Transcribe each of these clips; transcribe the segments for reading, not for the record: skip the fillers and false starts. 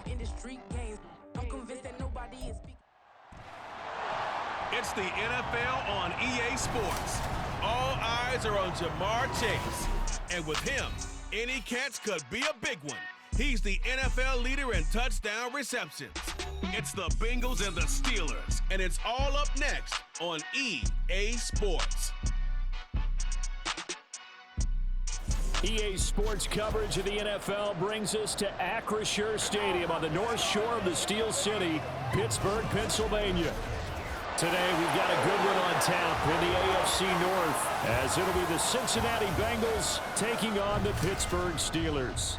in the street games. I'm convinced that nobody is speaking. It's the NFL on EA Sports. All eyes are on Jamar Chase. And with him, any catch could be a big one. He's the NFL leader in touchdown receptions. It's the Bengals and the Steelers, and it's all up next on EA Sports. EA Sports coverage of the NFL brings us to Acrisure Stadium on the north shore of the Steel City, Pittsburgh, Pennsylvania. Today, we've got a good one on tap in the AFC North, as it'll be the Cincinnati Bengals taking on the Pittsburgh Steelers.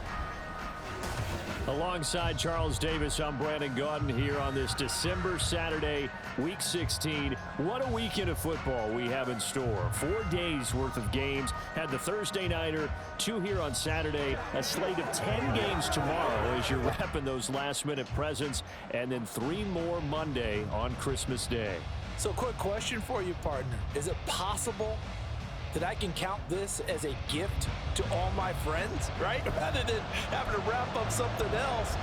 Alongside Charles Davis, I'm Brandon Gaudin here on this December Saturday, Week 16. What a weekend of football we have in store. 4 days worth of games. Had the Thursday Nighter, 2 here on Saturday, a slate of 10 games tomorrow as you're wrapping those last-minute presents, and then 3 more Monday on Christmas Day. So quick question for you, partner. Is it possible that I can count this as a gift to all my friends, right? Rather than having to wrap up something else,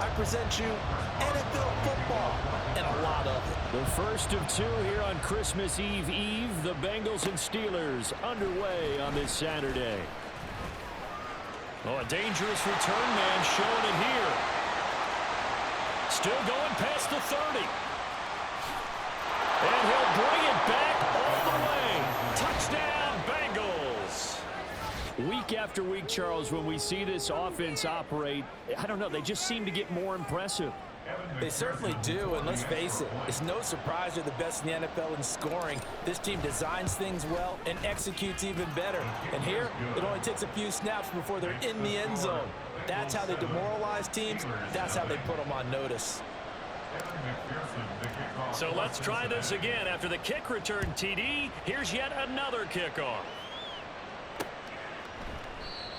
I present you NFL football and a lot of it. The first of 2 here on Christmas Eve. The Bengals and Steelers underway on this Saturday. Oh, a dangerous return man showing it here. Still going past the 30. And he'll bring it back all the way. Touchdown, Bengals. Week after week, Charles, when we see this offense operate, I don't know, they just seem to get more impressive. They certainly do, and let's face it, it's no surprise they're the best in the NFL in scoring. This team designs things well and executes even better. And here, it only takes a few snaps before they're in the end zone. That's how they demoralize teams. That's how they put them on notice. So let's try this again. After the kick return TD, here's yet another kickoff.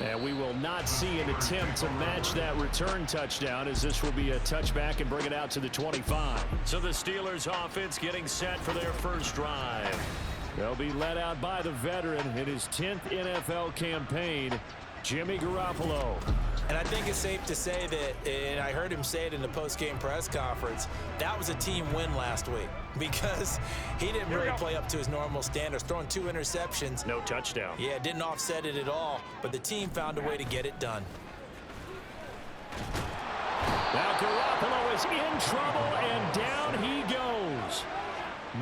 And we will not see an attempt to match that return touchdown, as this will be a touchback and bring it out to the 25. So the Steelers offense getting set for their first drive. They'll be led out by the veteran in his 10th NFL campaign, Jimmy Garoppolo. And I think it's safe to say that, and I heard him say it in the post-game press conference, that was a team win last week because he didn't really play up to his normal standards, throwing 2 interceptions. No touchdown. Yeah, didn't offset it at all, but the team found a way to get it done. Now Garoppolo is in trouble, and down he goes.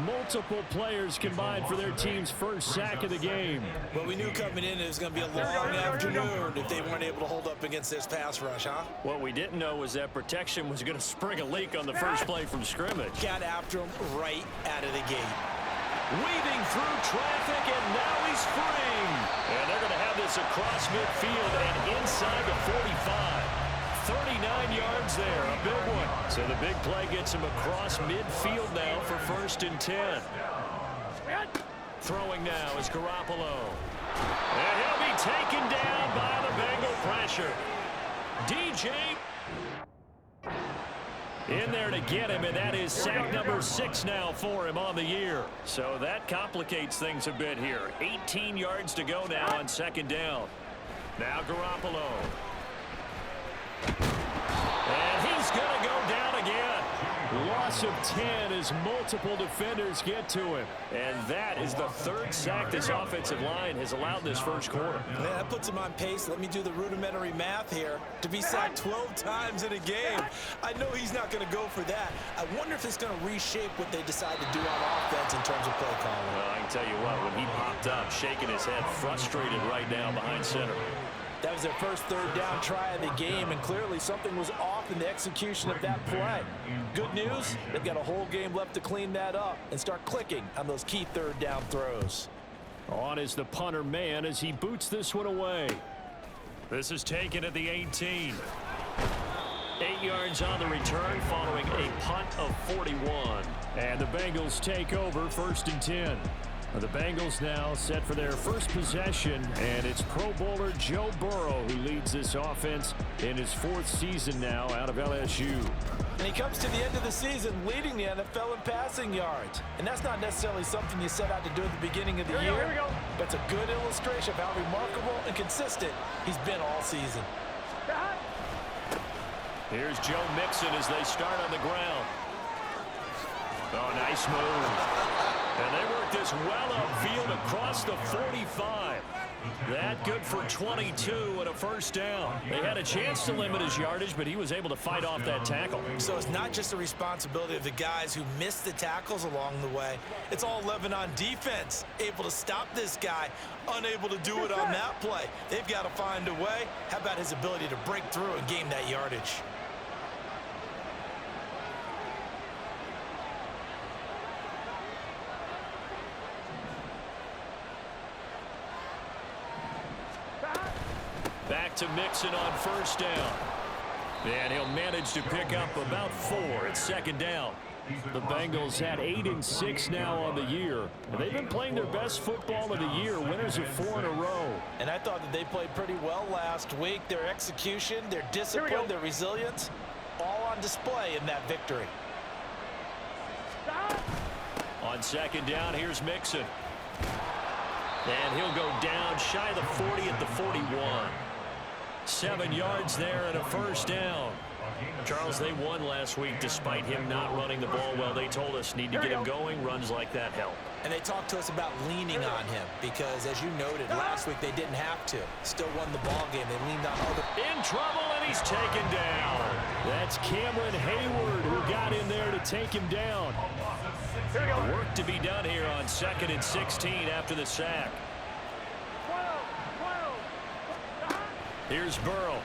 Multiple players combined for their team's first sack of the game. Well, we knew coming in it was going to be a long afternoon if they weren't able to hold up against this pass rush, huh? What we didn't know was that protection was going to spring a leak on the first play from scrimmage. Got after him right out of the gate. Weaving through traffic, and now he's free. And they're going to have this across midfield and inside the 45. 39 yards there, a big one. So the big play gets him across midfield now for 1st and 10. Throwing now is Garoppolo. And he'll be taken down by the Bengal pressure. DJ in there to get him, and that is sack number 6 now for him on the year. So that complicates things a bit here. 18 yards to go now on 2nd down. Now Garoppolo. And he's going to go down again. Loss of 10 as multiple defenders get to him. And that is the 3rd sack this offensive line has allowed this first quarter. Man, that puts him on pace. Let me do the rudimentary math here. To be sacked 12 times in a game, I know he's not going to go for that. I wonder if it's going to reshape what they decide to do on offense in terms of play calling. Well, I can tell you what, when he popped up, shaking his head, frustrated right now behind center. That was their first 3rd down try of the game, and clearly something was off in the execution of that play. Good news, they've got a whole game left to clean that up and start clicking on those key 3rd down throws. On is the punter man as he boots this one away. This is taken at the 18. 8 yards on the return following a punt of 41. And the Bengals take over 1st and 10. The Bengals now set for their first possession, and it's Pro Bowler Joe Burrow who leads this offense in his 4th season now out of LSU. And he comes to the end of the season leading the NFL in passing yards. And that's not necessarily something you set out to do at the beginning of the year. Here we go. But it's a good illustration of how remarkable and consistent he's been all season. Here's Joe Mixon as they start on the ground. Oh, nice move. And they work this well upfield across the 45. That good for 22 and a first down. They had a chance to limit his yardage, but he was able to fight off that tackle. So it's not just the responsibility of the guys who missed the tackles along the way. It's all 11 on defense, able to stop this guy, unable to do it on that play. They've got to find a way. How about his ability to break through and gain that yardage? Back to Mixon on first down. And he'll manage to pick up about 4 at second down. The Bengals had 8-6 now on the year. And they've been playing their best football of the year, winners of 4 in a row. And I thought that they played pretty well last week. Their execution, their discipline, their resilience, all on display in that victory. On second down, here's Mixon. And he'll go down shy of the 40 at the 41. 7 yards there and a first down. Charles, they won last week despite him not running the ball well. They told us need to get him going. Runs like that help. And they talked to us about leaning on him because, as you noted, last week they didn't have to. Still won the ball game. They leaned on other. In trouble, and he's taken down. That's Cameron Hayward who got in there to take him down. Work to be done here on 2nd and 16 after the sack. Here's Burrow.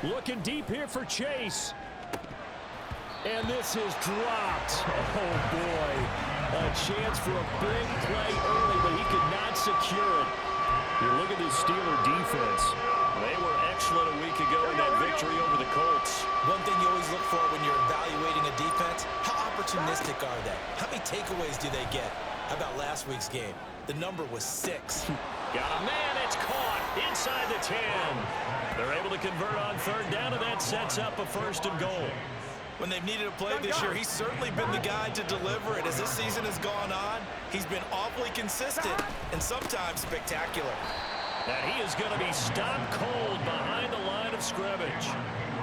Looking deep here for Chase. And this is dropped. Oh, boy. A chance for a big play early, but he could not secure it. You look at the Steeler defense. They were excellent a week ago in that victory over the Colts. One thing you always look for when you're evaluating a defense, how opportunistic are they? How many takeaways do they get? How about last week's game? The number was 6. Got a man, it's caught inside the 10. They're able to convert on third down, and that sets up a 1st and goal. When they've needed a play this year, he's certainly been the guy to deliver it. As this season has gone on, he's been awfully consistent and sometimes spectacular. And he is going to be stopped cold behind the line of scrimmage.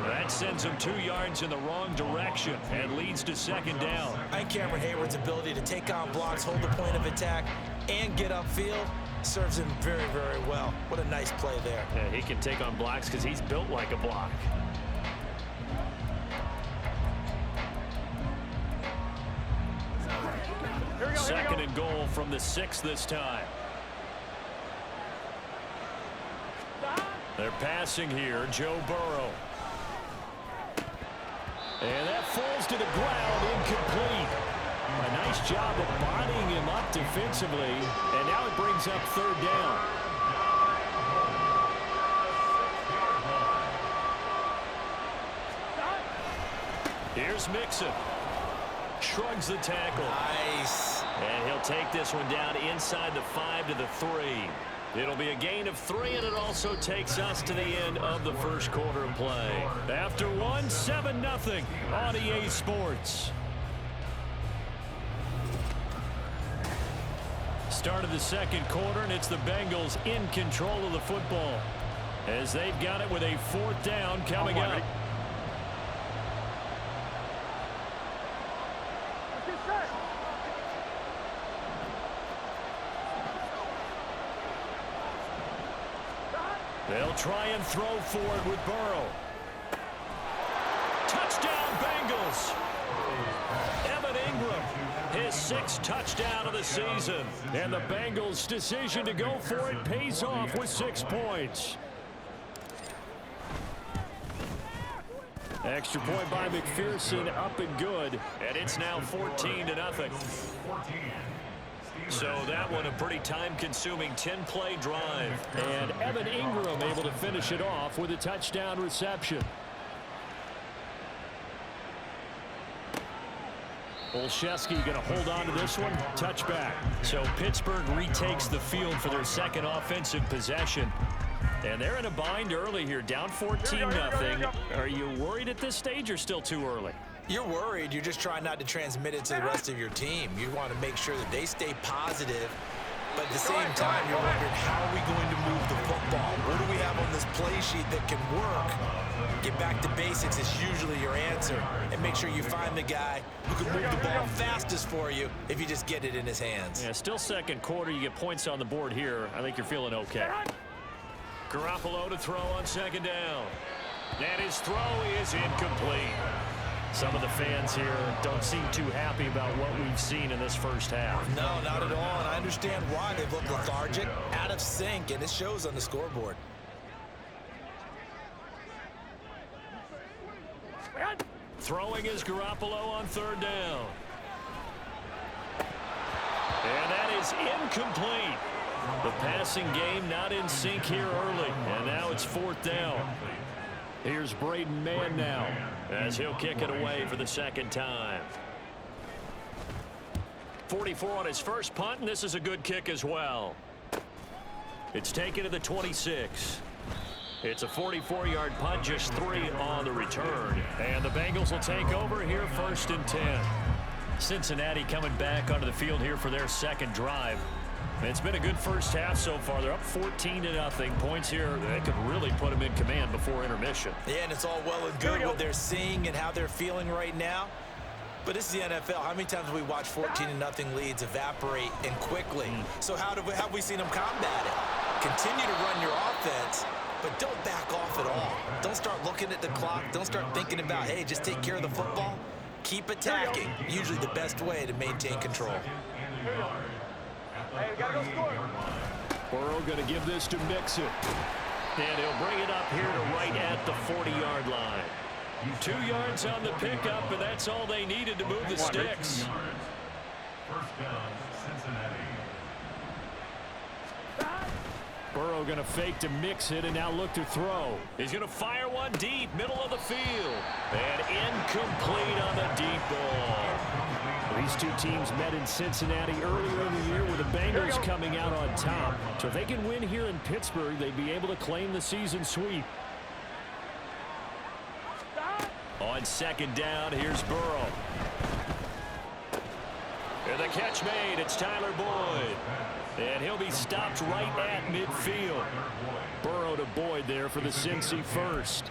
That sends him 2 yards in the wrong direction and leads to 2nd down. I think Cameron Hayward's ability to take on blocks, hold the point of attack, and get upfield serves him very, very well. What a nice play there. Yeah, he can take on blocks because he's built like a block. Second and goal from the 6 this time. They're passing here, Joe Burrow. And that falls to the ground, incomplete. A nice job of bodying him up defensively, and now it brings up 3rd down. Here's Mixon. Shrugs the tackle. Nice. And he'll take this one down inside the 5 to the 3. It'll be a gain of 3, and it also takes us to the end of the first quarter of play. After 1, 7-0 on EA Sports. Start of the second quarter, and it's the Bengals in control of the football as they've got it with a 4th down coming up. They'll try and throw forward with Burrow. Touchdown, Bengals. Evan Ingram, his 6th touchdown of the season. And the Bengals' decision to go for it pays off with 6 points. Extra point by McPherson, up and good. And it's now 14-0. So that one a pretty time-consuming 10-play drive. And Evan Ingram able to finish it off with a touchdown reception. Olszewski going to hold on to this one. Touchback. So Pittsburgh retakes the field for their 2nd offensive possession. And they're in a bind early here, down 14-0. Are you worried at this stage or still too early? You're worried. You're just trying not to transmit it to the rest of your team. You want to make sure that they stay positive But at the same time, you're wondering, how are we going to move the football? What do we have on this play sheet that can work? Get back to basics is usually your answer. And make sure you find the guy who can move the ball fastest for you if you just get it in his hands. Yeah, still second quarter. You get points on the board here. I think you're feeling okay. Garoppolo to throw on second down. And his throw is incomplete. Some of the fans here don't seem too happy about what we've seen in this first half. No, not at all, and I understand why. They've looked lethargic, out of sync, and it shows on the scoreboard. Throwing is Garoppolo on third down. And that is incomplete. The passing game not in sync here early, and now it's fourth down. Here's Braden Mann now, as he'll kick it away for the second time. 44 on his first punt, and this is a good kick as well. It's taken to the 26. It's a 44-yard punt, just 3 on the return. And the Bengals will take over here, 1st and 10. Cincinnati coming back onto the field here for their second drive. It's been a good first half so far. They're up 14-0. Points here that could really put them in command before intermission. Yeah, and it's all well and good what they're seeing and how they're feeling right now. But this is the NFL. How many times have we watched 14-0 leads evaporate and quickly? So how have we seen them combat it? Continue to run your offense, but don't back off at all. Don't start looking at the clock. Don't start thinking about, hey, just take care of the football. Keep attacking. Usually the best way to maintain control. Hey, we gotta go score. Burrow going to give this to Mixon. And he'll bring it up here to right at the 40-yard line. 2 yards on the pickup, and that's all they needed to move the sticks. First down, Cincinnati. Burrow going to fake to mix it and now look to throw. He's going to fire one deep, middle of the field. And incomplete on the deep ball. These two teams met in Cincinnati earlier in the year with the Bengals coming out on top. So if they can win here in Pittsburgh, they'd be able to claim the season sweep. On second down, here's Burrow. And the catch made. It's Tyler Boyd. And he'll be stopped right at midfield. Burrow to Boyd there for the Cincy first.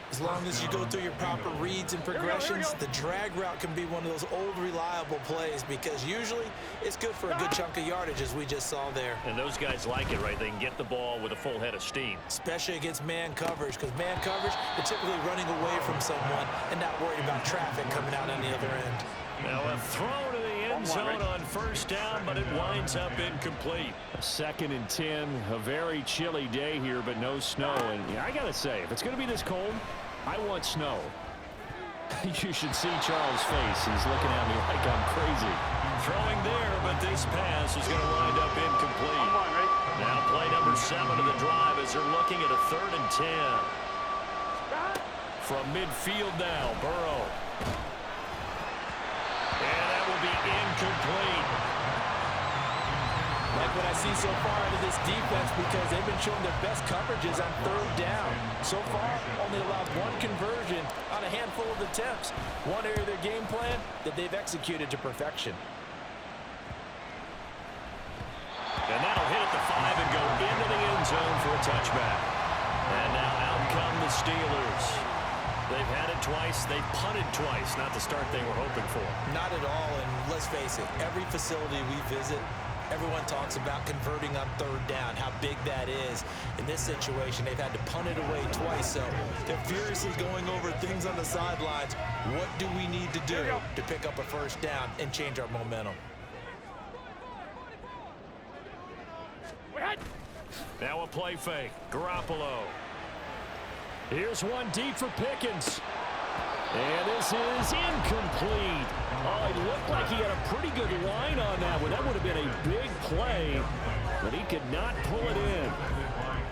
As long as you go through your proper reads and progressions, the drag route can be one of those old reliable plays because usually it's good for a good chunk of yardage as we just saw there. And those guys like it, right? They can get the ball with a full head of steam. Especially against man coverage, because man coverage, they're typically running away from someone and not worried about traffic coming out on the other end. Now a throw to the end zone on first down, but it winds up incomplete. 2nd and 10, a very chilly day here, but no snow. And yeah, I got to say, if it's going to be this cold, I want snow. You should see Charles' face. He's looking at me like I'm crazy. Throwing there, but this pass is going to wind up incomplete. Now play number 7 of the drive as they're looking at a 3rd and 10. From midfield now, Burrow. And that will be incomplete. Like what I see so far out of this defense because they've been showing their best coverages on 3rd down. So far, only allowed 1 conversion on a handful of attempts. One area of their game plan that they've executed to perfection. And that'll hit at the 5 and go into the end zone for a touchback. And now out come the Steelers. They've had it twice. They've punted twice. Not the start they were hoping for. Not at all, and let's face it, every facility we visit, everyone talks about converting on 3rd down, how big that is. In this situation, they've had to punt it away twice, so they're furiously going over things on the sidelines. What do we need to do to pick up a 1st down and change our momentum? Now a play fake. Garoppolo. Here's one deep for Pickens. And this is incomplete. Oh, it looked like he had a pretty good line on that one. That would have been a big play, but he could not pull it in.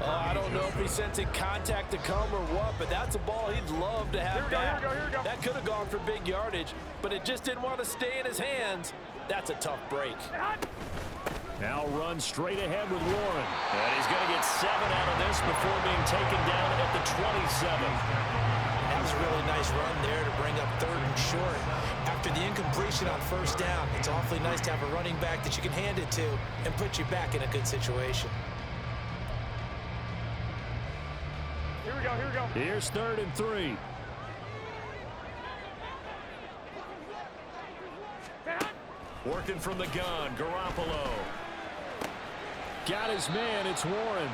I don't know if he's sensing contact to come or what, but that's a ball he'd love to have back. That could have gone for big yardage, but it just didn't want to stay in his hands. That's a tough break. Now run straight ahead with Warren. And he's going to get 7 out of this before being taken down at the 27. That was really nice Nice run there to bring up 3rd and short. After the incompletion on 1st down, it's awfully nice to have a running back that you can hand it to and put you back in a good situation. Here we go. Here's 3rd and 3. Working from the gun, Garoppolo. Got his man, it's Warren.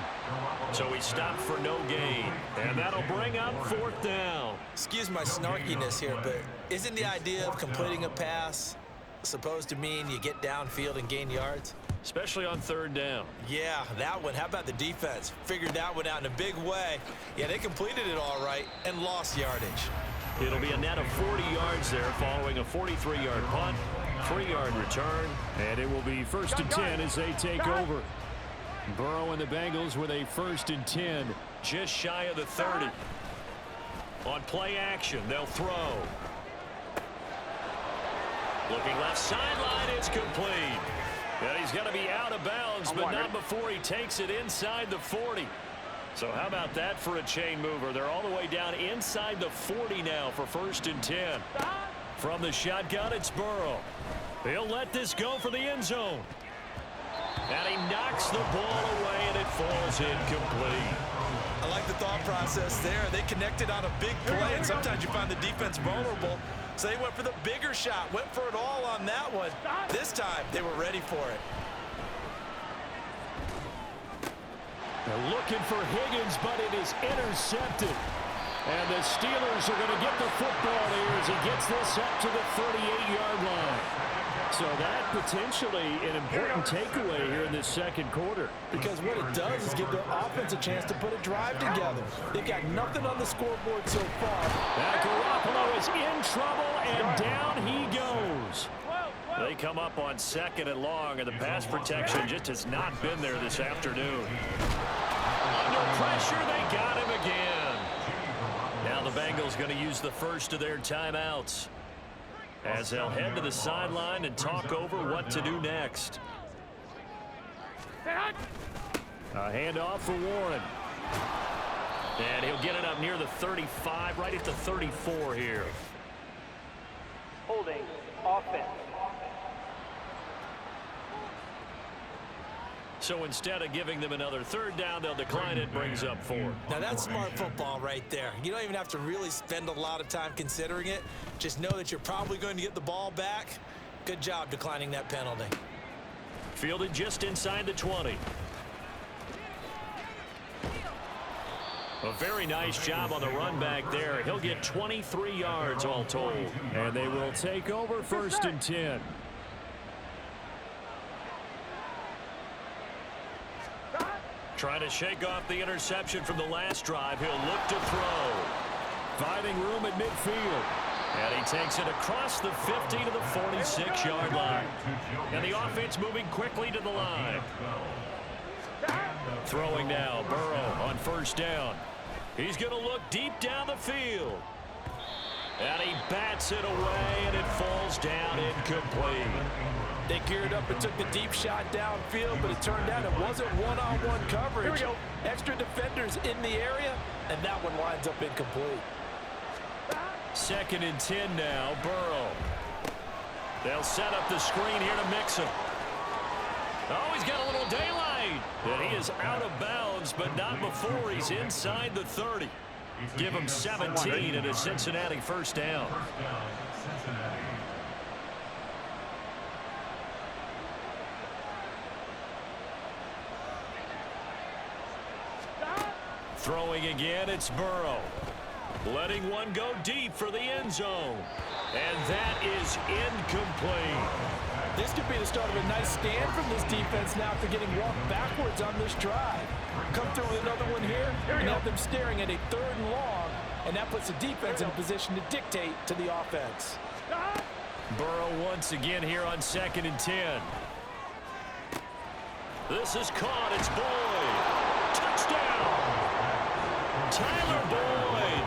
So he stopped for no gain. And that'll bring up 4th down. Excuse my snarkiness here, but isn't the idea of completing a pass supposed to mean you get downfield and gain yards? Especially on 3rd down. Yeah, that one. How about the defense? Figured that one out in a big way. Yeah, they completed it all right and lost yardage. It'll be a net of 40 yards there following a 43-yard punt, 3-yard return, and it will be 1st and 10 as they take over. Burrow and the Bengals with a 1st and 10, just shy of the 30. On play action, they'll throw. Looking left sideline, it's complete. And he's going to be out of bounds, but not before he takes it inside the 40. So how about that for a chain mover? They're all the way down inside the 40 now for 1st and 10. From the shotgun, it's Burrow. He'll let this go for the end zone. And he knocks the ball away, and it falls incomplete. I like the thought process there. They connected on a big play, and sometimes you find the defense vulnerable. So they went for the bigger shot, went for it all on that one. This time, they were ready for it. They're looking for Higgins, but it is intercepted. And the Steelers are going to get the football here as he gets this up to the 38-yard line. So that potentially an important takeaway here in this 2nd quarter. Because what it does is give their offense a chance to put a drive together. They've got nothing on the scoreboard so far. Now Garoppolo is in trouble, and down he goes. They come up on 2nd and long, and the pass protection just has not been there this afternoon. Under pressure, they got him again. Now the Bengals going to use the first of their timeouts as they'll head to the sideline and talk over what to do next. A handoff for Warren. And he'll get it up near the 35, right at the 34 here. Holding offense. So instead of giving them another 3rd down, they'll decline it, brings up 4. Now that's smart football right there. You don't even have to really spend a lot of time considering it. Just know that you're probably going to get the ball back. Good job declining that penalty. Fielded just inside the 20. A very nice job on the run back there. He'll get 23 yards all told. And they will take over 1st and 10. Trying to shake off the interception from the last drive. He'll look to throw. Finding room at midfield. And he takes it across the 50 to the 46-yard line. And the offense moving quickly to the line. Throwing now, Burrow on 1st down. He's going to look deep down the field. And he bats it away, and it falls down incomplete. They geared up and took the deep shot downfield, but it turned out it wasn't one-on-one coverage. Extra defenders in the area, and that one winds up incomplete. 2nd and 10 now, Burrow. They'll set up the screen here to mix him. Oh, he's got a little daylight. And he is out of bounds, but not before he's inside the 30. Give him 17 and a Cincinnati 1st down. Throwing again, it's Burrow. Letting one go deep for the end zone. And that is incomplete. This could be the start of a nice stand from this defense now after getting walked backwards on this drive. Come through with another one here and have them staring at a 3rd and long, and that puts the defense in a position to dictate to the offense. Burrow once again here on 2nd and 10. This is caught. It's Boyd. Touchdown! Tyler Boyd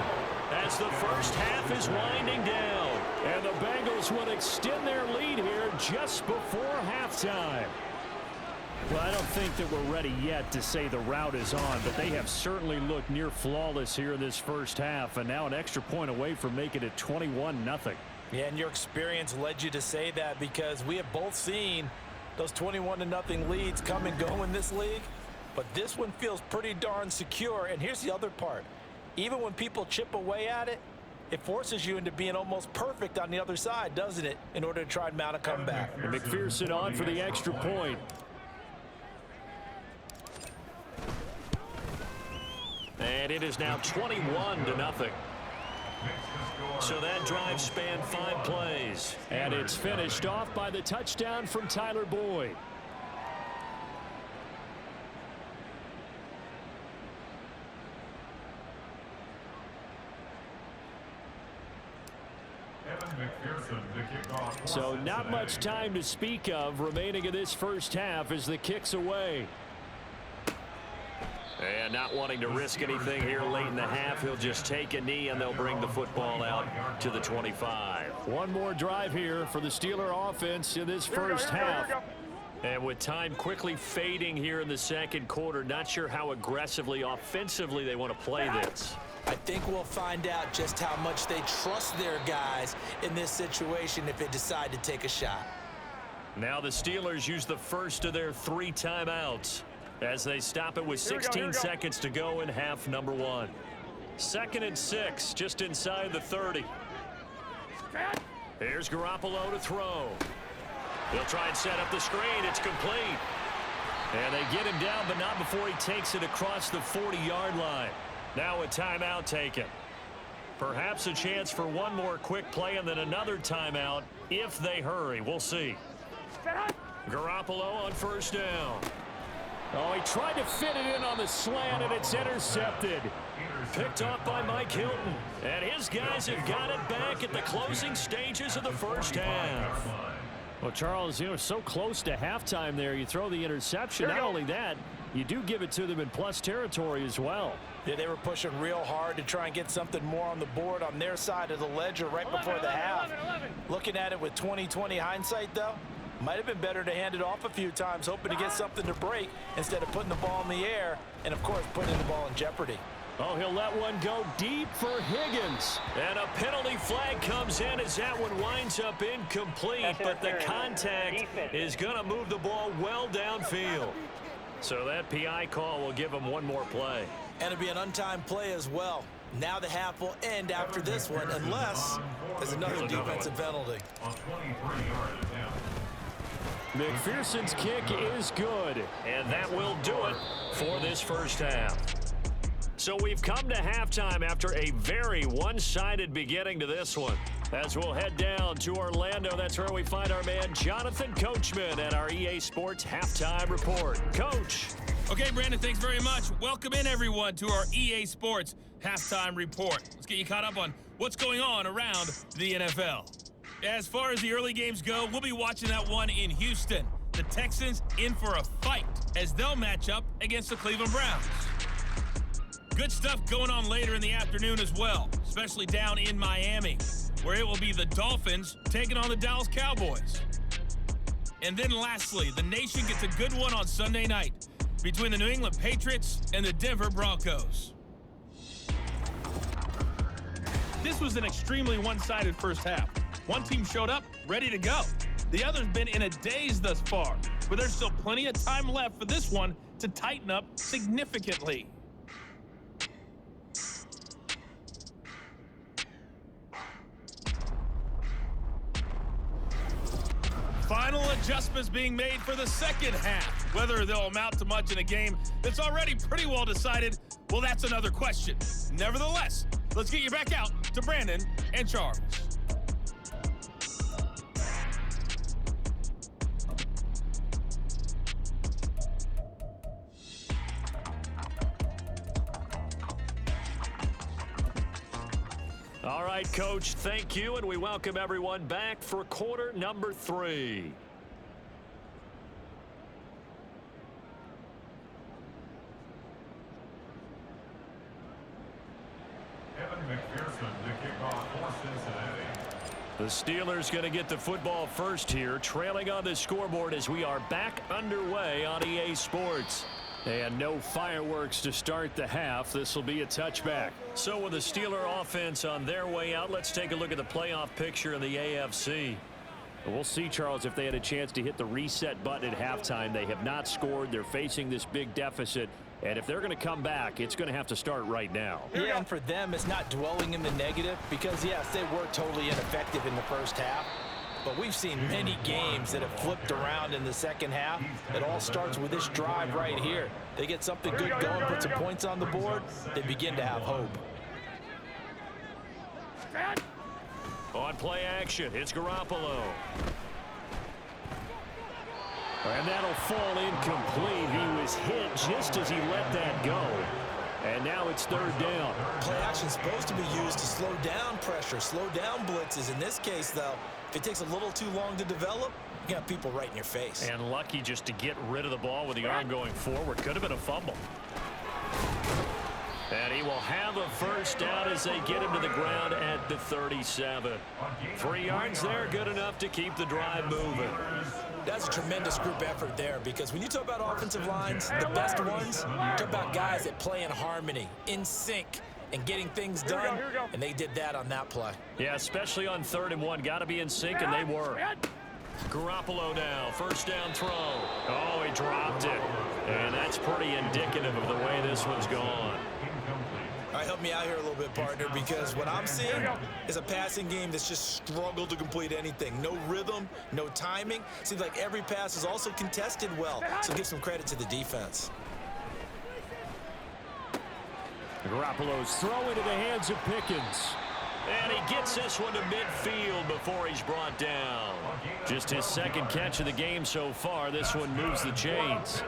as the first half is winding down. And the Bengals would extend their lead here just before halftime. Well, I don't think that we're ready yet to say the route is on, but they have certainly looked near flawless here in this first half, and now an extra point away from making it 21-0. Yeah, and your experience led you to say that, because we have both seen those 21-0 leads come and go in this league, but this one feels pretty darn secure. And here's the other part. Even when people chip away at it, it forces you into being almost perfect on the other side, doesn't it, in order to try and mount a comeback. And McPherson on for the extra point. And it is now 21-0. So that drive spanned 5 plays. And it's finished off by the touchdown from Tyler Boyd. So not much time to speak of remaining in this first half as the kick's away. And not wanting to risk anything here late in the half, he'll just take a knee and they'll bring the football out to the 25. One more drive here for the Steeler offense in this first half. And with time quickly fading here in the second quarter, not sure how aggressively offensively they want to play this. I think we'll find out just how much they trust their guys in this situation if they decide to take a shot. Now the Steelers use the first of their 3 timeouts as they stop it with 16 seconds to go in half number 1. 2nd and 6, just inside the 30. Here's Garoppolo to throw. He'll try and set up the screen. It's complete. And they get him down, but not before he takes it across the 40-yard line. Now a timeout taken. Perhaps a chance for one more quick play and then another timeout if they hurry. We'll see. Garoppolo on first down. Oh, he tried to fit it in on the slant, and it's intercepted. Picked off by Mike Hilton. And his guys have got it back at the closing stages of the first half. Well, Charles, so close to halftime there. You throw the interception. Not only that, you do give it to them in plus territory as well. Yeah, they were pushing real hard to try and get something more on the board on their side of the ledger right before the half. Looking at it with 20/20 hindsight, though, might have been better to hand it off a few times, hoping to get something to break instead of putting the ball in the air and, of course, putting the ball in jeopardy. Oh, he'll let one go deep for Higgins. And a penalty flag comes in as that one winds up incomplete, but the contact is going to move the ball well downfield. So that PI call will give him one more play. And it'll be an untimed play as well. Now the half will end after this one, unless there's another defensive penalty. McPherson's kick is good, and that will do it for this first half. So we've come to halftime after a very one-sided beginning to this one. As we'll head down to Orlando, that's where we find our man Jonathan Coachman at our EA Sports Halftime Report. Coach. Okay, Brandon, thanks very much. Welcome in, everyone, to our EA Sports Halftime Report. Let's get you caught up on what's going on around the NFL. As far as the early games go, we'll be watching that one in Houston. The Texans in for a fight as they'll match up against the Cleveland Browns. Good stuff going on later in the afternoon as well, especially down in Miami, where it will be the Dolphins taking on the Dallas Cowboys. And then lastly, the nation gets a good one on Sunday night between the New England Patriots and the Denver Broncos. This was an extremely one-sided first half. One team showed up ready to go. The other's been in a daze thus far, but there's still plenty of time left for this one to tighten up significantly. Final adjustments being made for the second half. Whether they'll amount to much in a game that's already pretty well decided, well, that's another question. Nevertheless, let's get you back out to Brandon and Charles. All right, Coach, thank you, and we welcome everyone back for quarter number 3. The Steelers going to get the football first here, trailing on the scoreboard as we are back underway on EA Sports. And no fireworks to start the half. This will be a touchback. So with the Steeler offense on their way out, let's take a look at the playoff picture in the AFC. We'll see, Charles, if they had a chance to hit the reset button at halftime. They have not scored. They're facing this big deficit. And if they're going to come back, it's going to have to start right now. Yeah, and for them, it's not dwelling in the negative because, yes, they were totally ineffective in the first half. But we've seen many games that have flipped around in the second half. It all starts with this drive right here. They get something good going, put some points on the board, they begin to have hope. On play action, it's Garoppolo. And that'll fall incomplete. He was hit just as he let that go. And now it's third down. Play action is supposed to be used to slow down pressure, slow down blitzes. In this case, though, if it takes a little too long to develop, you got people right in your face. And lucky just to get rid of the ball with the arm going forward. Could have been a fumble. And he will have a first down as they get him to the ground at the 37. 3 yards there, good enough to keep the drive moving. That's a tremendous group effort there because when you talk about offensive lines, the best ones, you talk about guys that play in harmony, in sync, and getting things done, and they did that on that play. Yeah, especially on 3rd and 1. Got to be in sync, and they were. Garoppolo now, first down throw. Oh, he dropped it. And that's pretty indicative of the way this one's gone. All right, help me out here a little bit, partner, because what I'm seeing is a passing game that's just struggled to complete anything. No rhythm, no timing. Seems like every pass is also contested well, so give some credit to the defense. Garoppolo's throw into the hands of Pickens. And he gets this one to midfield before he's brought down. Just his second catch of the game so far. This one moves the chains.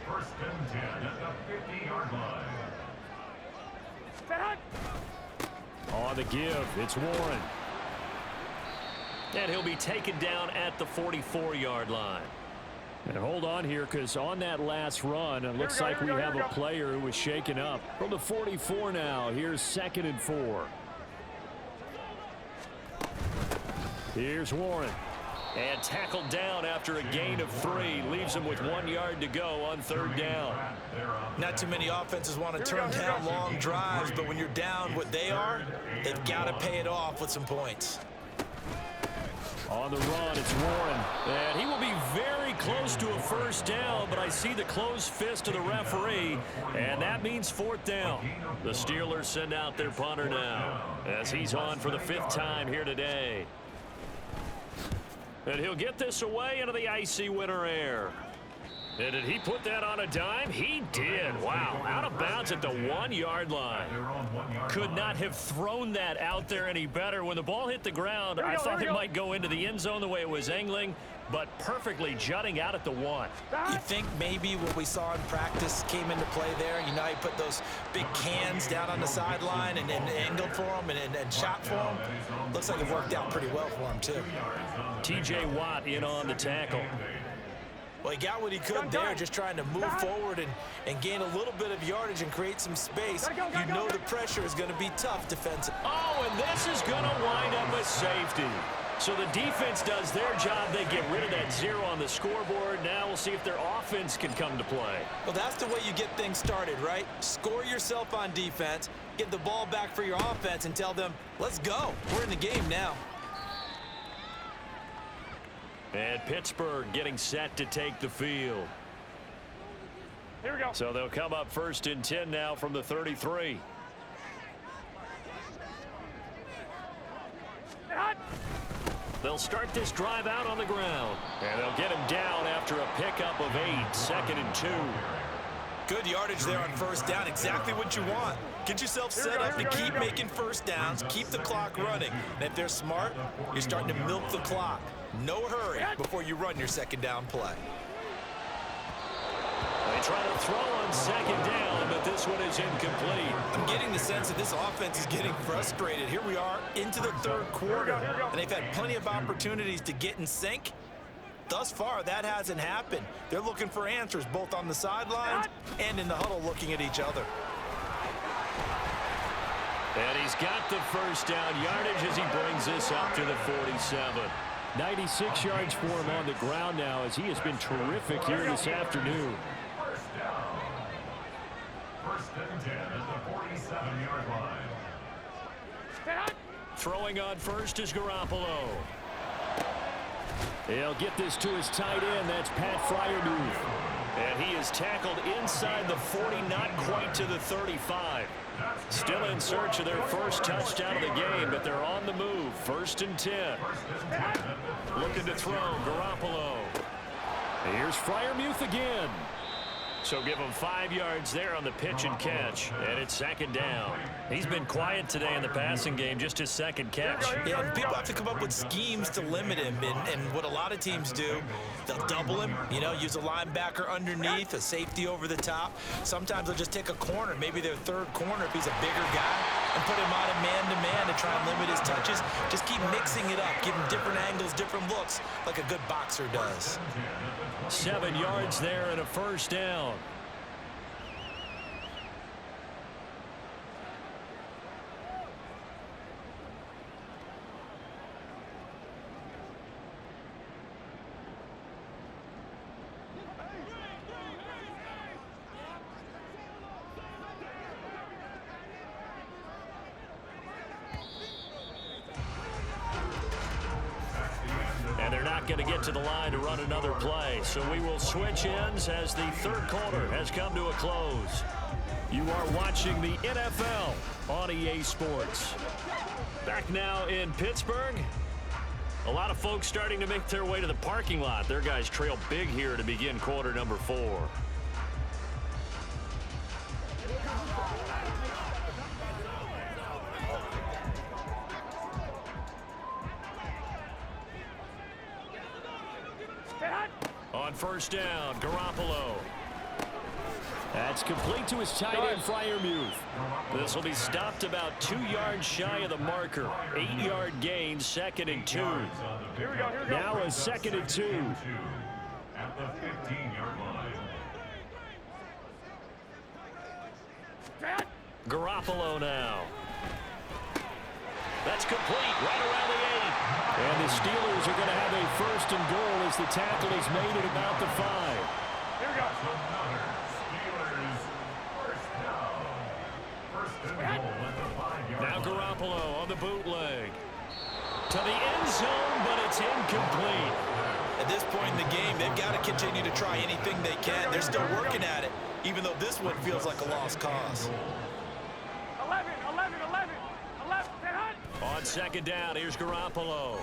First and 10 at the 50-yard line. On the give, it's Warren. And he'll be taken down at the 44-yard line. And hold on here, because on that last run, it looks like we have a player who was shaken up. From the 44 now, here's 2nd and 4. Here's Warren. And tackled down after a gain of 3. Leaves him with 1 yard to go on 3rd down. Not too many offenses want to turn down long drives, but when you're down what they are, they've got to pay it off with some points. On the run, it's Warren. And he will be very close to a first down, but I see the closed fist of the referee, and that means 4th down. The Steelers send out their punter now as he's on for the 5th time here today. And he'll get this away into the icy winter air. And did he put that on a dime? He did. Wow, out of bounds at the 1 yard line. Could not have thrown that out there any better. When the ball hit the ground, I thought it might go into the end zone the way it was angling, but perfectly jutting out at the 1. You think maybe what we saw in practice came into play there? You know, he put those big cans down on the sideline and angled for him and shot for him. Looks like it worked out pretty well for him, too. T.J. Watt in on the tackle. Well, he got what he could there, just trying to move forward and gain a little bit of yardage and create some space. You know the pressure is going to be tough defensively. Oh, and this is going to wind up a safety. So the defense does their job. They get rid of that 0 on the scoreboard. Now we'll see if their offense can come to play. Well, that's the way you get things started, right? Score yourself on defense, get the ball back for your offense, and tell them, let's go. We're in the game now. And Pittsburgh getting set to take the field. Here we go. So they'll come up 1st and 10 now from the 33. They'll start this drive out on the ground. And they'll get him down after a pickup of 8, 2nd and 2. Good yardage there on 1st down. Exactly what you want. Get yourself set up to keep making 1st downs, keep the clock running. And if they're smart, you're starting to milk the clock. No hurry before you run your 2nd down play. They try to throw on 2nd down, but this one is incomplete. I'm getting the sense that this offense is getting frustrated. Here we are into the 3rd quarter, and they've had plenty of opportunities to get in sync. Thus far, that hasn't happened. They're looking for answers both on the sidelines and in the huddle looking at each other. And he's got the first down yardage as he brings this up to the 47. 96 yards for him on the ground now as he has been terrific here this afternoon. First down. First and 10 at the 47-yard line. Throwing on first is Garoppolo. He'll get this to his tight end. That's Pat Freiermuth. And he is tackled inside the 40, not quite to the 35. Still in search of their first touchdown of the game, but they're on the move. First and 10. Looking to throw, Garoppolo. Here's Freiermuth again. So give him 5 yards there on the pitch and catch, and it's second down. He's been quiet today in the passing game, just his second catch. Yeah, and people have to come up with schemes to limit him, and what a lot of teams do, they'll double him, use a linebacker underneath, a safety over the top. Sometimes they'll just take a corner, maybe their third corner if he's a bigger guy, and put him on a man-to-man to try and limit his touches. Just keep mixing it up, give him different angles, different looks, like a good boxer does. 7 yards there and a first down. And they're not going to get to the line to run another play. So we will switch ends as the third quarter has come to a close. You are watching the NFL on EA Sports. Back now in Pittsburgh. A lot of folks starting to make their way to the parking lot. Their guys trail big here to begin quarter number 4. On first down, Garoppolo. That's complete to his tight end, Freiermuth. This will be stopped about 2 yards shy of the marker. 8-yard gain, second and 2. Here we go. Now a second and 2. At the 15-yard line. Garoppolo now. That's complete, right around the 8. And the Steelers are going to have a first and goal as the tackle is made at about the 5. Here we go. Steelers first down. First and goal at the 5-yard line. Now Garoppolo on the bootleg. To the end zone, but it's incomplete. At this point in the game, they've got to continue to try anything they can. They're still working at it, even though this one feels like a lost cause. 11. On second down, here's Garoppolo.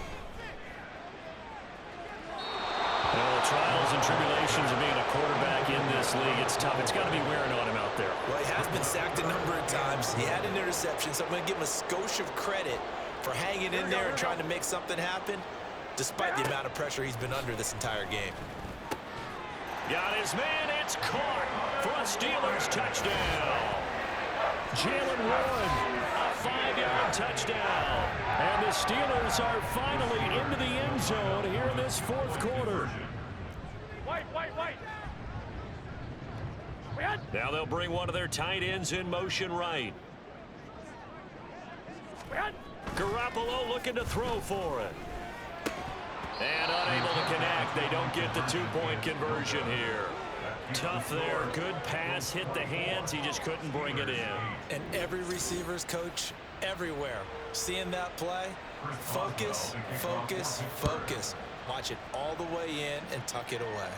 The trials and tribulations of being a quarterback in this league, it's tough. It's got to be wearing on him out there. Well, he has been sacked a number of times. He had an interception, so I'm going to give him a skosh of credit for hanging in there and trying to make something happen, despite the amount of pressure he's been under this entire game. Got his man, it's caught for a Steelers touchdown. Jalen Warren, a 5-yard touchdown. And the Steelers are finally into the end zone here in this fourth quarter. White. Now they'll bring one of their tight ends in motion right. Garoppolo looking to throw for it. And unable to connect. They don't get the 2-point conversion here. Tough there. Good pass. Hit the hands. He just couldn't bring it in. And every receiver's coach everywhere. Seeing that play, focus. Watch it all the way in and tuck it away.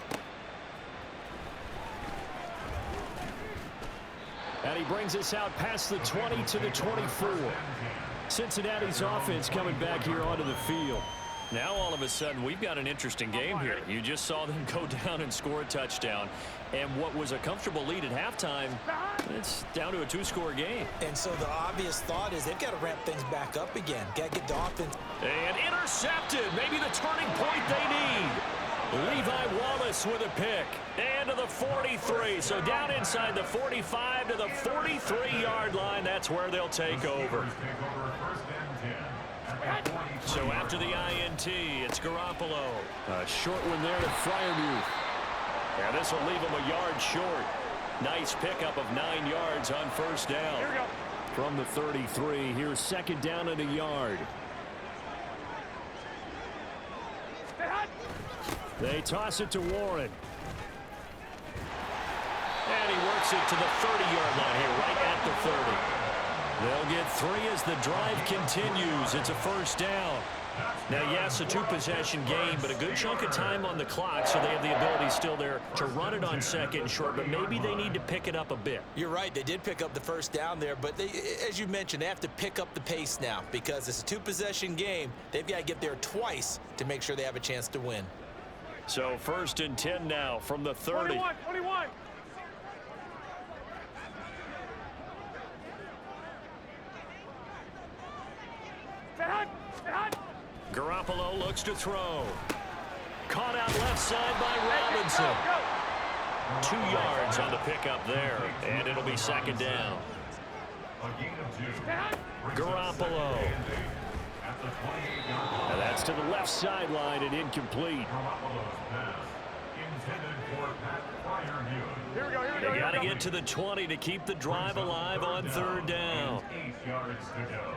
And he brings us out past the 20 to the 24. Cincinnati's offense coming back here onto the field. Now all of a sudden we've got an interesting game here. You just saw them go down and score a touchdown. And what was a comfortable lead at halftime, it's down to a 2-score game. And so the obvious thought is they've got to ramp things back up again. Got to get the offense. And intercepted. Maybe the turning point they need. Levi Wallace with a pick. And to the 43. So down inside the 45 to the 43-yard line. That's where they'll take over. So after the INT, it's Garoppolo. A short one there to Freiermuth. And this will leave him a yard short. Nice pickup of 9 yards on first down. Here we go. from the 33. Here's second down and a yard. They toss it to Warren. And he works it to the 30-yard line here, right at the 30. They'll get 3 as the drive continues. It's a first down. Now, yes, a 2-possession game, but a good chunk of time on the clock, so they have the ability still there to run it on second and short, but maybe they need to pick it up a bit. You're right. They did pick up the first down there, but they, as you mentioned, they have to pick up the pace now because it's a 2-possession game. They've got to get there twice to make sure they have a chance to win. So first and 10 now from the 30. 21. Garoppolo looks to throw. Caught out left side by Robinson. 2 yards on the pickup there, and it'll be second down. Garoppolo. And that's to the left sideline and incomplete. They got to get to the 20 to keep the drive alive on third down. 8 yards to go.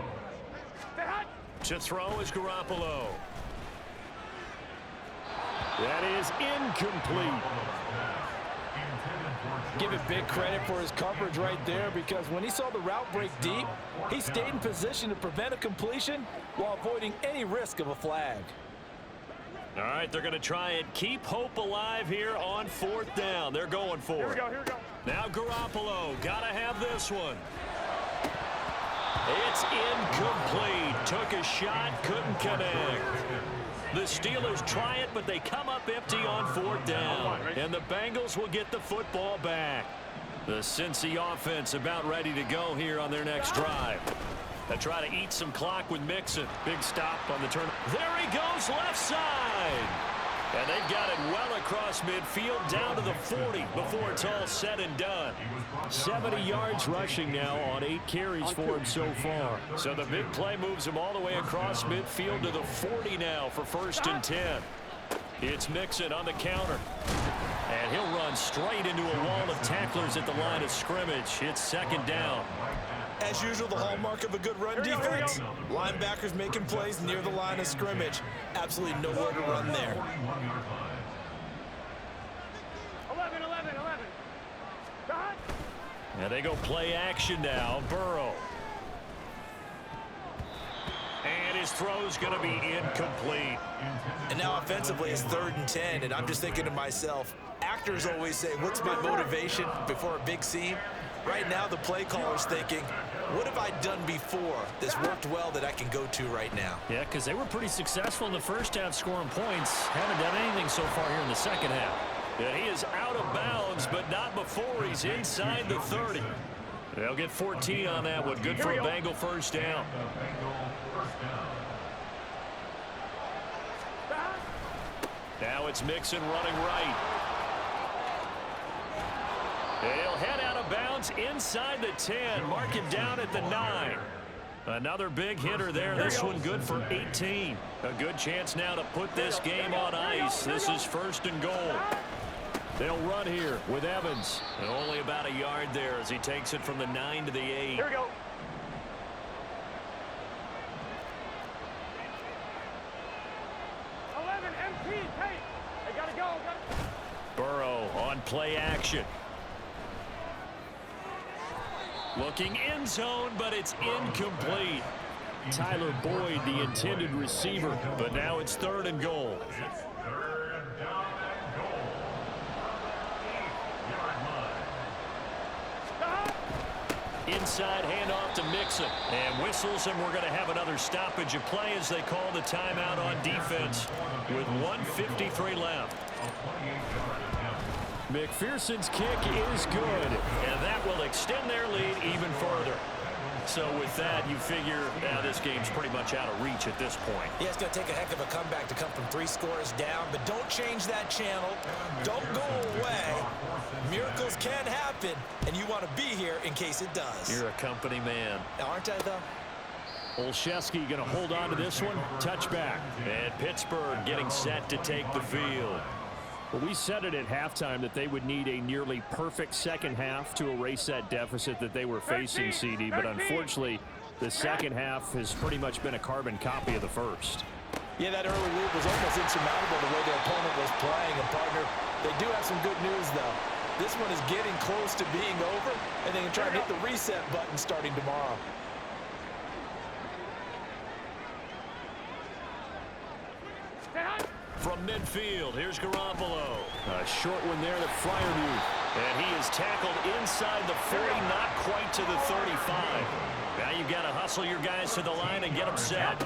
To throw is Garoppolo. That is incomplete. Give him big credit for his coverage right there because when he saw the route break deep, he stayed in position to prevent a completion while avoiding any risk of a flag. All right, they're going to try and keep hope alive here on fourth down. They're going for it. Here we go. Now Garoppolo, got to have this one. It's incomplete. Took a shot, couldn't connect. The Steelers try it, but they come up empty on fourth down. And the Bengals will get the football back. The Cincy offense about ready to go here on their next drive. They try to eat some clock with Mixon. Big stop on the turn. There he goes, left side. And they've got it well across midfield down to the 40 before it's all said and done. 70 yards rushing now on 8 carries for him so far. So the big play moves him all the way across midfield to the 40 now for first and 10. It's Mixon on the counter. And he'll run straight into a wall of tacklers at the line of scrimmage. It's second down. As usual, the hallmark of a good run defense. Linebackers making plays near the line of scrimmage. Absolutely nowhere to run there. 11. And they go play action now. Burrow. And his throw's going to be incomplete. And now offensively it's 3rd and 10, and I'm just thinking to myself, actors always say, what's my motivation before a big scene? Right now the play caller's thinking, what have I done before that's worked well that I can go to right now? Yeah, because they were pretty successful in the first half scoring points. Haven't done anything so far here in the second half. And he is out of bounds, but not before he's inside the 30. They'll get 14 on that one. Good for a Bengal first down. Now it's Mixon running right. He'll head out of bounds inside the 10. Mark him down at the 9. Another big hitter there. This one good for 18. A good chance now to put this game on ice. This is first and goal. They'll run here with Evans. And only about a yard there as he takes it from the 9 to the 8. Here we go. They gotta go. Burrow on play action. Looking end zone, but it's incomplete. Tyler Boyd, the intended receiver, but now it's 3rd and goal. Inside handoff to Mixon. And whistles, and we're going to have another stoppage of play as they call the timeout on defense with 1:53 left. McPherson's kick is good, and that will extend their lead even further. So with that, you figure this game's pretty much out of reach at this point. Yeah, it's going to take a heck of a comeback to come from 3 scores down, but don't change that channel. Don't go away. Miracles can happen, and you want to be here in case it does. You're a company man. Aren't I, though? Olszewski going to hold on to this one. Touchback. And Pittsburgh getting set to take the field. Well, we said it at halftime that they would need a nearly perfect second half to erase that deficit that they were facing, CD. But unfortunately, the second half has pretty much been a carbon copy of the first. Yeah, that early lead was almost insurmountable the way their opponent was playing. And, partner, they do have some good news, though. This one is getting close to being over, and they can try to hit the reset button starting tomorrow. From midfield, here's Garoppolo. A short one there to Freiermuth. And he is tackled inside the 40, not quite to the 35. Now you've got to hustle your guys to the line and get them set.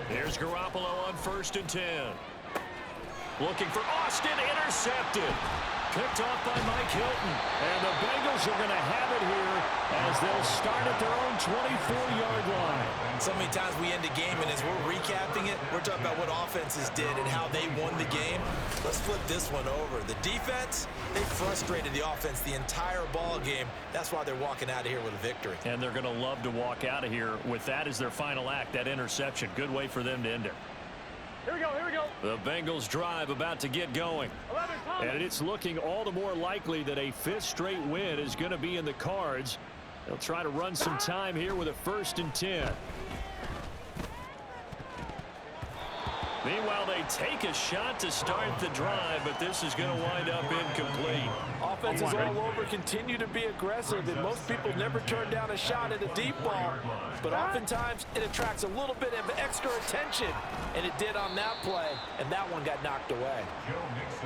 Here's Garoppolo on 1st and 10. Looking for Austin, intercepted. Picked off by Mike Hilton. And the Bengals are going to have it here as they'll start at their own 24-yard line. So many times we end a game, and as we're recapping it, we're talking about what offenses did and how they won the game. Let's flip this one over. The defense, they frustrated the offense the entire ball game. That's why they're walking out of here with a victory. And they're going to love to walk out of here with that as their final act, that interception. Good way for them to end it. Here we go, here we go. The Bengals drive about to get going. 11, And it's looking all the more likely that a 5th straight win is going to be in the cards. They'll try to run some time here with a 1st and 10. Meanwhile, they take a shot to start the drive, but this is going to wind up incomplete. Offenses all over continue to be aggressive, and most people never turn down a shot at a deep ball. But oftentimes, it attracts a little bit of extra attention, and it did on that play, and that one got knocked away.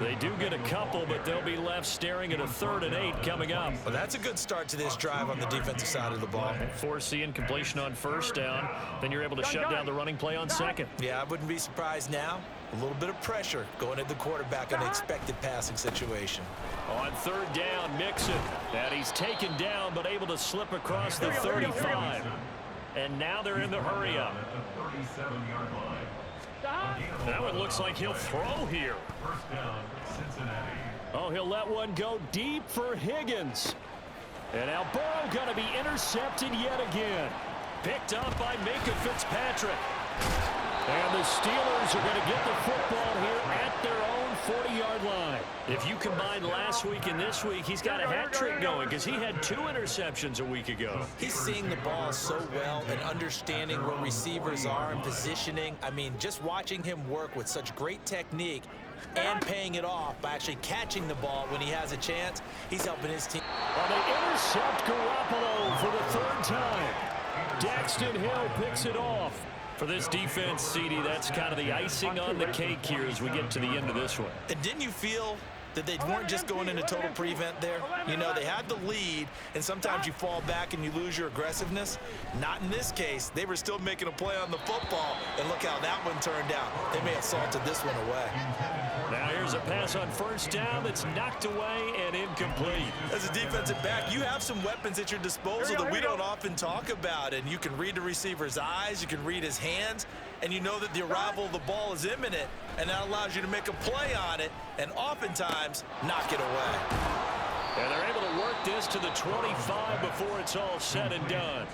They do get a couple, but they'll be left staring at a 3rd and 8 coming up. Well, that's a good start to this drive on the defensive side of the ball. Force the incompletion on 1st down. Then you're able to shut down the running play on 2nd. Yeah, I wouldn't be surprised now. A little bit of pressure going at the quarterback in an expected passing situation. On 3rd down, Mixon. And he's taken down, but able to slip across the 35. And now they're in the hurry-up. Now it looks like he'll throw here. Oh, he'll let one go deep for Higgins. And now Burrow going to be intercepted yet again. Picked up by Minka Fitzpatrick. And the Steelers are going to get the football here at their own 40-yard line. If you combine last week and this week, he's got a hat trick going because he had 2 interceptions a week ago. He's seeing the ball so well and understanding where receivers are and positioning. I mean, just watching him work with such great technique and paying it off by actually catching the ball when he has a chance, he's helping his team. Well, they intercept Garoppolo for the 3rd time. Daxton Hill picks it off. For this defense, CD, that's kind of the icing on the cake here as we get to the end of this one. And didn't you feel that they weren't just going into total prevent there? You know, they had the lead, and sometimes you fall back and you lose your aggressiveness. Not in this case. They were still making a play on the football, and look how that one turned out. They may have salted this one away. Now here's a pass on 1st down that's knocked away and incomplete. As a defensive back, you have some weapons at your disposal that we don't often talk about, and you can read the receiver's eyes, you can read his hands, and you know that the arrival of the ball is imminent, and that allows you to make a play on it and oftentimes knock it away. And they're able to work this to the 25 before it's all said and done.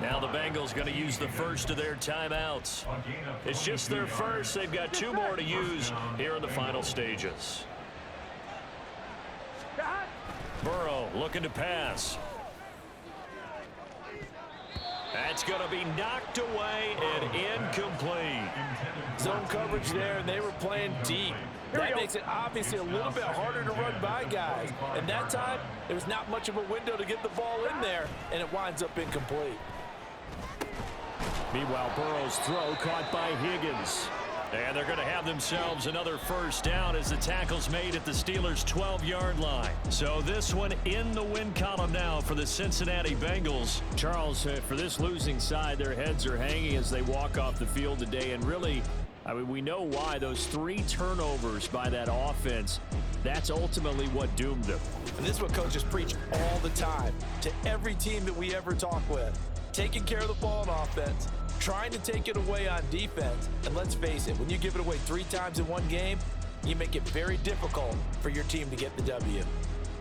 Now the Bengals going to use the first of their timeouts. It's just their first. They've got 2 more to use here in the final stages. Burrow looking to pass. That's going to be knocked away and incomplete. Zone coverage there, and they were playing deep. That makes it obviously a little bit harder to run by guys. And that time, there was not much of a window to get the ball in there, and it winds up incomplete. Meanwhile, Burrow's throw caught by Higgins. And they're going to have themselves another 1st down as the tackle's made at the Steelers' 12-yard line. So this one in the win column now for the Cincinnati Bengals. Charles, for this losing side, their heads are hanging as they walk off the field today. And really, I mean, we know why. Those 3 turnovers by that offense, that's ultimately what doomed them. And this is what coaches preach all the time to every team that we ever talk with. Taking care of the ball on offense, trying to take it away on defense. And let's face it, when you give it away 3 times in one game, you make it very difficult for your team to get the W.